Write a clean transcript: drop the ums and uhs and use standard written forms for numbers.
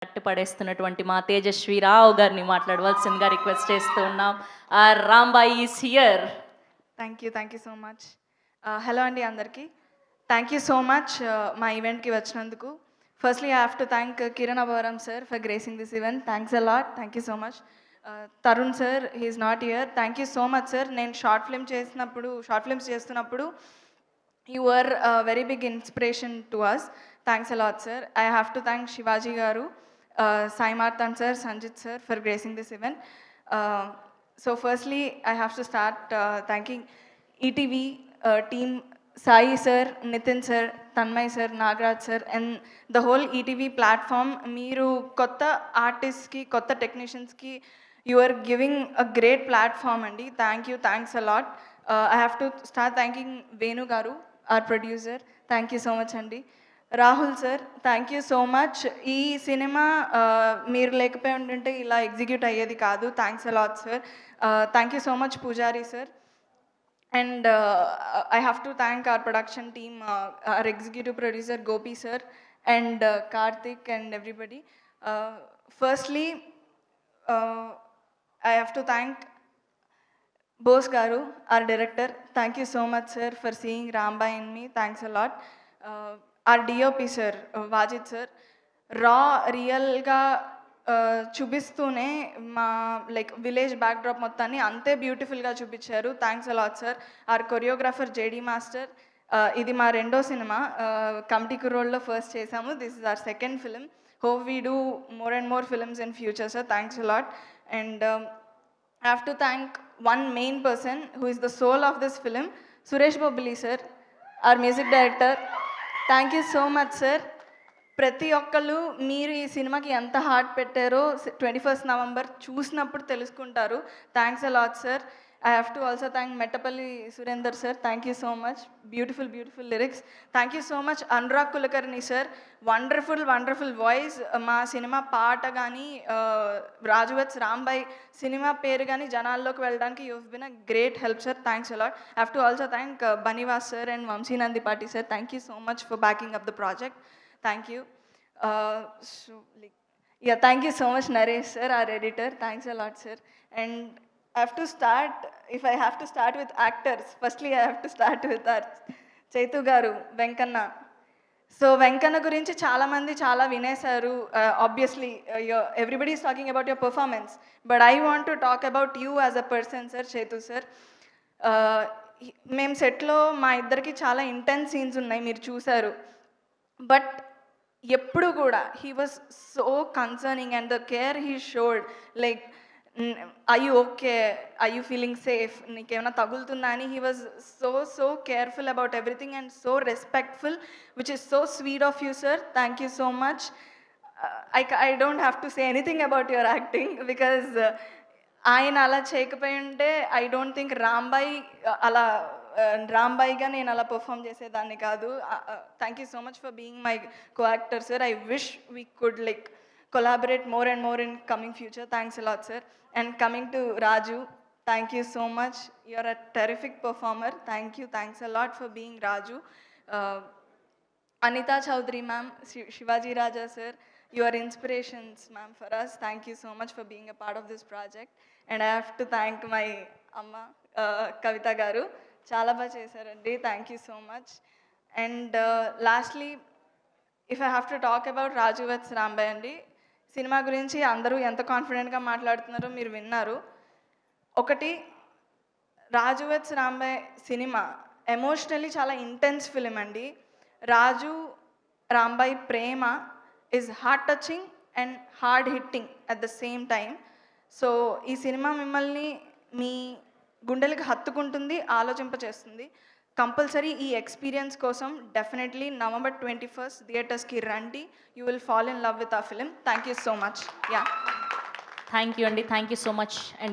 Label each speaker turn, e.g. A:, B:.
A: పడేస్తున్నటువంటి మా తేజస్వి రావు గారిని మాట్లాడవలసిందిగా రిక్వెస్ట్ చేస్తూ ఉన్నాం. Rambai is here.
B: Thank you so much. Hello అండి అందరికీ. థ్యాంక్ యూ సో మచ్ మా ఈవెంట్కి వచ్చినందుకు. Firstly I have to thank Kiran Abbavaram sir for gracing this event. Thanks a lot. Thank you so much. Tarun sir, he is not here. Thank you so much sir. నేను short films చేస్తున్నప్పుడు you are very big inspiration to us. Thanks a lot sir. I have to thank Shivaji గారు, Sai Marthan sir, Sanjit sir for gracing this event. So firstly, I have to start thanking ETV team, Sai sir, Nitin sir, Tanmay sir, Nagraj sir, and the whole ETV platform. Meeru kotta artists ki, kotta technicians ki, you are giving a great platform andi. Thanks a lot. I have to start thanking Venu garu, our producer. Thank you so much andi. Rahul sir, thank you so much. ఈ cinema మీరు లేకపోయి ఉంటుంటే ఇలా execute అయ్యేది కాదు. Thanks a lot sir. Thank you so much Pujari sir. And I have to thank our production team, our executive producer Gopi sir and Karthik and everybody. Firstly I have to thank Bose garu, our director. Thank you so much sir for seeing Rambai in me. Thanks a lot. R DOP sir, Wajid sir, రియల్గా చూపిస్తూనే మా village backdrop మొత్తాన్ని అంతే బ్యూటిఫుల్గా చూపించారు. Thanks a lot sir. Our choreographer JD master. ఇది మా రెండో సినిమా. కమిటీ కుర్రోడ్లో ఫస్ట్ చేసాము. This is our second film. Hope we do more and more films in future sir. Thanks a lot. And I have to thank one main person who is the soul of this film, Suresh Bobbili sir, our music director. Thank you so much sir. ప్రతి ఒక్కళ్ళు మీరు ఈ సినిమాకి ఎంత heart పెట్టారో 21st November చూసినప్పుడు తెలుసుకుంటారు. Thanks a lot sir. I have to also thank Mettapalli Surender sir. Thank you so much. Beautiful lyrics. Thank you so much Anurag Kulkarni sir. Wonderful voice. మా సినిమా పాట కానీ, రాజువత్స్ రాంబాయ్ సినిమా పేరు కానీ జనాల్లోకి వెళ్ళడానికి you have been a great help sir. Thanks a lot. I have to also thank Bunny Vas sir and Vamsi Nandipati sir. Thank you so much for backing up the project. Thank you. Thank you so much, Naresh sir, our editor. Thanks a lot, sir. And if I have to start with actors, firstly I have to start with our Chaitu garu, Venkanna. So Venkanna gurinchi chaala mandi chaala vinesaru. Obviously everybody is talking about your performance, but I want to talk about you as a person, sir. Chaitu sir, మేము సెట్లో మా ఇద్దరికి చాలా intense scenes ఉన్నాయి, మీరు చూసారు. But ఎప్పుడు కూడా he was so concerning and the care he showed. Like I you okay, I you feeling safe, నీకేమైనా తగులుతుందా అని. He was so careful about everything and so respectful, which is so sweet of you sir. Thank you so much. I don't have to say anything about your acting because ఆయన అలా చేయకపోయి ఉంటే I don't think రాంబాయిగా నేను అలా perform చేసేదాన్ని కాదు. Thank you so much for being my co actor sir. I wish we could collaborate more and more in coming future. Thanks a lot, sir. And coming to Raju, thank you so much. You're a terrific performer. Thank you. Thanks a lot for being Raju. Anita Chaudhary ma'am, Shivaji Raja sir, you are inspirations ma'am for us. Thank you so much for being a part of this project. And I have to thank my amma, Kavita garu. Chala ba chesarandi. Thank you so much. And lastly, if I have to talk about Raju Vats Rambai andi, cinema గురించి అందరూ ఎంత కాన్ఫిడెంట్గా మాట్లాడుతున్నారో మీరు విన్నారు. ఒకటి, Raju weds Rambai cinema emotionally చాలా intense film అండి. రాజు రాంబాయ్ ప్రేమ is heart touching and hard hitting at the same time. So ఈ సినిమా మిమ్మల్ని మీ గుండెలకు హత్తుకుంటుంది, ఆలోచింపచేస్తుంది. కంపల్సరీ ఈ ఎక్స్పీరియన్స్ కోసం డెఫినెట్లీ November 21st థియేటర్స్కి రండి. You will fall in love with ఆ film. Thank you so much.
A: Thank you అండి. Thank you so much. And